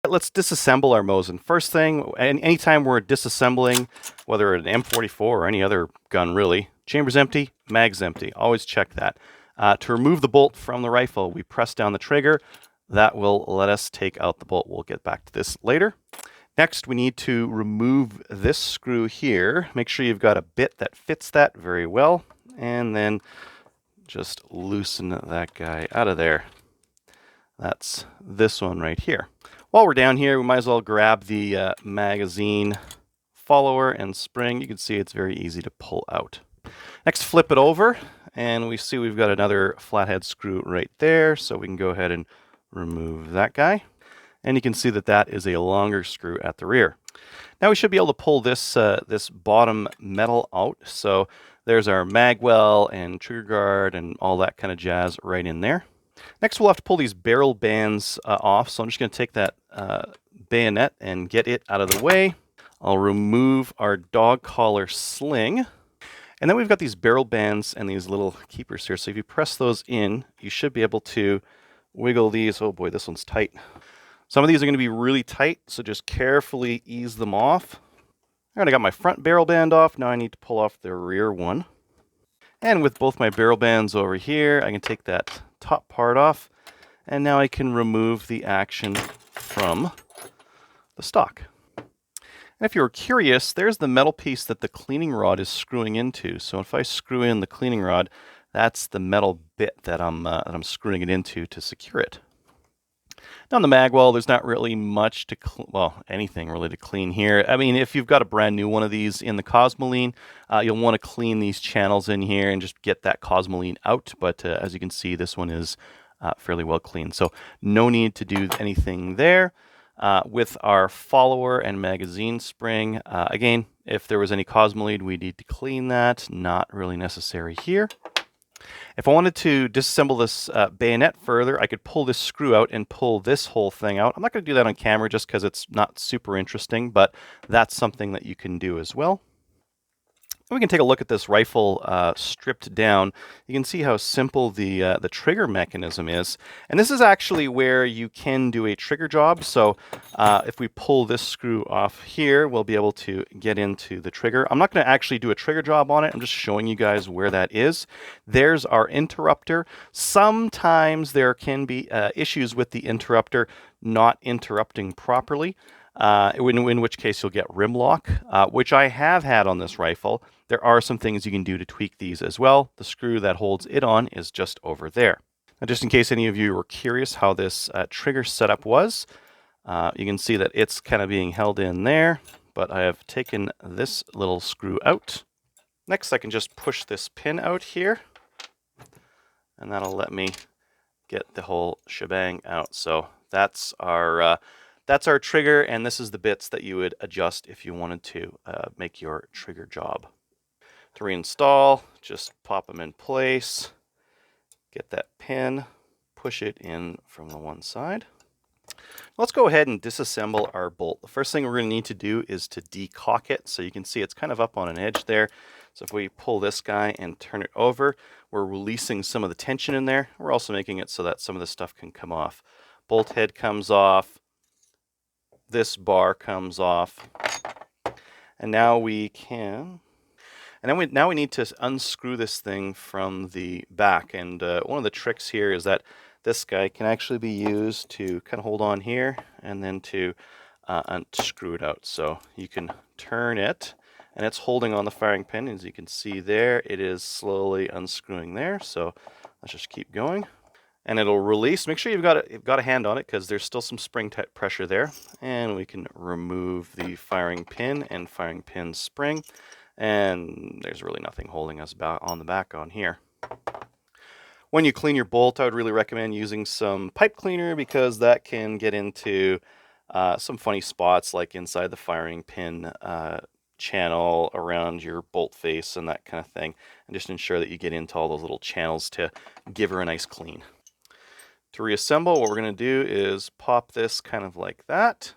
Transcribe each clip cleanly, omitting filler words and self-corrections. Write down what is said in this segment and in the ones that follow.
Let's disassemble our Mosin. First thing, anytime we're disassembling, whether an M44 or any other gun really, chamber's empty, mag's empty. Always check that. To remove the bolt from the rifle, we press down the trigger. That will let us take out the bolt. We'll get back to this later. Next, we need to remove this screw here. Make sure you've got a bit that fits that very well. And then just loosen that guy out of there. That's this one right here. While we're down here, we might as well grab the magazine follower and spring. You can see it's very easy to pull out. Next, flip it over, and we see we've got another flathead screw right there, so we can go ahead and remove that guy. And you can see that that is a longer screw at the rear. Now we should be able to pull this, this bottom metal out. So there's our mag well and trigger guard and all that kind of jazz right in there. Next, we'll have to pull these barrel bands off. So I'm just going to take that bayonet and get it out of the way. I'll remove our dog collar sling. And then we've got these barrel bands and these little keepers here. So if you press those in, you should be able to wiggle these. Oh boy, this one's tight. Some of these are going to be really tight, so just carefully ease them off. All right, I got my front barrel band off. Now I need to pull off the rear one. And with both my barrel bands over here, I can take that top part off. And now I can remove the action from the stock. And if you're curious, there's the metal piece that the cleaning rod is screwing into. So if I screw in the cleaning rod, that's the metal bit that I'm screwing it into to secure it. Now on the mag well, there's not really much to, anything really to clean here. I mean, if you've got a brand new one of these in the Cosmoline, you'll want to clean these channels in here and just get that Cosmoline out. But as you can see, this one is fairly well cleaned. So no need to do anything there. With our follower and magazine spring, again, if there was any Cosmoline, we need to clean that. Not really necessary here. If I wanted to disassemble this bayonet further, I could pull this screw out and pull this whole thing out. I'm not going to do that on camera just because it's not super interesting, but that's something that you can do as well. And we can take a look at this rifle stripped down. You can see how simple the trigger mechanism is. And this is actually where you can do a trigger job. So if we pull this screw off here, we'll be able to get into the trigger. I'm not going to actually do a trigger job on it. I'm just showing you guys where that is. There's our interrupter. Sometimes there can be issues with the interrupter not interrupting properly. In which case you'll get rim lock, which I have had on this rifle. There are some things you can do to tweak these as well. The screw that holds it on is just over there. Now, just in case any of you were curious how this trigger setup was, you can see that it's kind of being held in there, but I have taken this little screw out. Next, I can just push this pin out here, and that'll let me get the whole shebang out. So that's our trigger, and this is the bits that you would adjust if you wanted to make your trigger job. To reinstall, just pop them in place, get that pin, push it in from the one side. Let's go ahead and disassemble our bolt. The first thing we're going to need to do is to decock it. So you can see it's kind of up on an edge there. So if we pull this guy and turn it over, we're releasing some of the tension in there. We're also making it so that some of the stuff can come off. Bolt head comes off. This bar comes off. And now we can... And then now we need to unscrew this thing from the back. And one of the tricks here is that this guy can actually be used to kind of hold on here and then to unscrew it out. So you can turn it, and it's holding on the firing pin. As you can see there, it is slowly unscrewing there. So let's just keep going. And it'll release. Make sure you've got a hand on it because there's still some spring pressure there. And we can remove the firing pin and firing pin spring. And there's really nothing holding us on the back on here. When you clean your bolt, I would really recommend using some pipe cleaner because that can get into some funny spots like inside the firing pin channel, around your bolt face and that kind of thing. And just ensure that you get into all those little channels to give her a nice clean. To reassemble, what we're going to do is pop this kind of like that.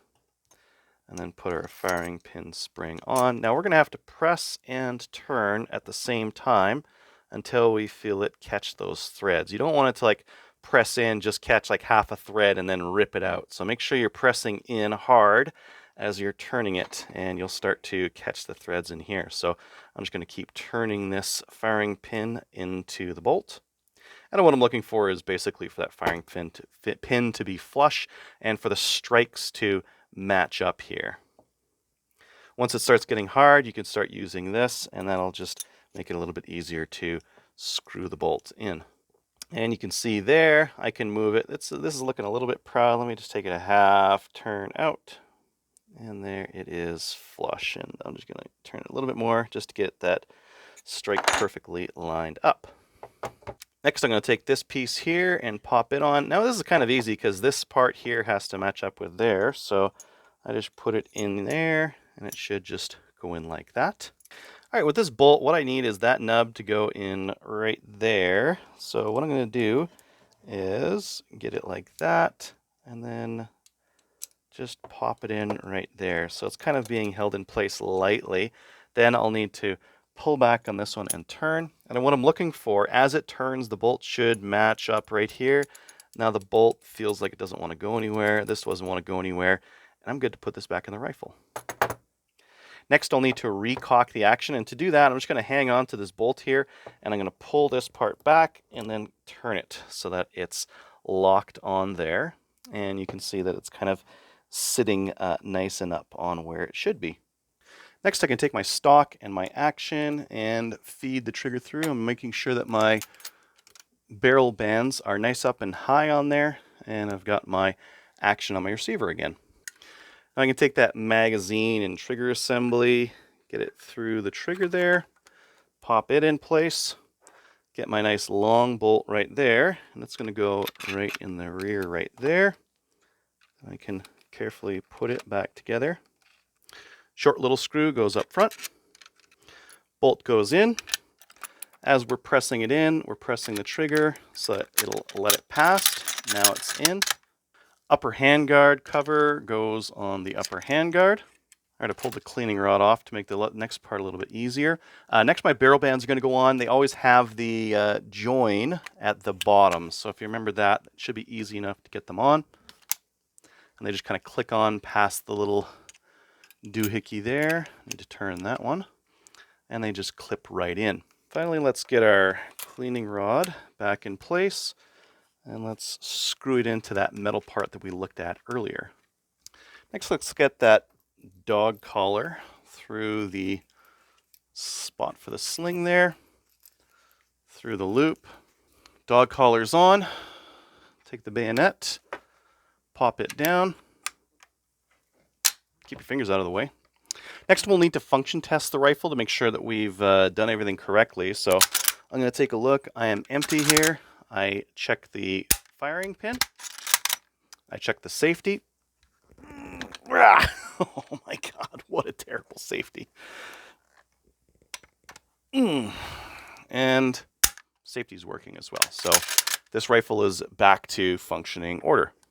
And then put our firing pin spring on. Now we're going to have to press and turn at the same time until we feel it catch those threads. You don't want it to like press in, just catch like half a thread and then rip it out. So make sure you're pressing in hard as you're turning it, and you'll start to catch the threads in here. So I'm just going to keep turning this firing pin into the bolt. And what I'm looking for is basically for that firing pin to be flush and for the strikes to match up here. Once it starts getting hard, you can start using this, and that'll just make it a little bit easier to screw the bolt in. And you can see there, I can move it. This is looking a little bit proud. Let me just take it a half turn out. And there it is flush. And I'm just going to turn it a little bit more just to get that strike perfectly lined up. Next, I'm going to take this piece here and pop it on. Now, this is kind of easy because this part here has to match up with there. So I just put it in there, and it should just go in like that. All right, with this bolt, what I need is that nub to go in right there. So what I'm going to do is get it like that, and then just pop it in right there. So it's kind of being held in place lightly. Then I'll need to pull back on this one and turn. And what I'm looking for, as it turns, the bolt should match up right here. Now the bolt feels like it doesn't want to go anywhere. This doesn't want to go anywhere. And I'm good to put this back in the rifle. Next, I'll need to recock the action. And to do that, I'm just going to hang on to this bolt here. And I'm going to pull this part back and then turn it so that it's locked on there. And you can see that it's kind of sitting nice and up on where it should be. Next, I can take my stock and my action and feed the trigger through. I'm making sure that my barrel bands are nice up and high on there, and I've got my action on my receiver again. Now I can take that magazine and trigger assembly, get it through the trigger there, pop it in place, get my nice long bolt right there, and it's going to go right in the rear right there. I can carefully put it back together. Short little screw goes up front. Bolt goes in. As we're pressing it in, we're pressing the trigger so that it'll let it past. Now it's in. Upper handguard cover goes on the upper handguard. All right, I pulled the cleaning rod off to make the next part a little bit easier. Next, my barrel bands are going to go on. They always have the join at the bottom. So if you remember that, it should be easy enough to get them on. And they just kind of click on past the little doohickey there. Need to turn that one. And they just clip right in. Finally, let's get our cleaning rod back in place. And let's screw it into that metal part that we looked at earlier. Next, let's get that dog collar through the spot for the sling there. Through the loop. Dog collar's on. Take the bayonet. Pop it down. Keep your fingers out of the way. Next, we'll need to function test the rifle to make sure that we've done everything correctly. So I'm going to take a look. I am empty here. I check the firing pin. I check the safety. Oh my God, what a terrible safety. And safety's working as well. So this rifle is back to functioning order.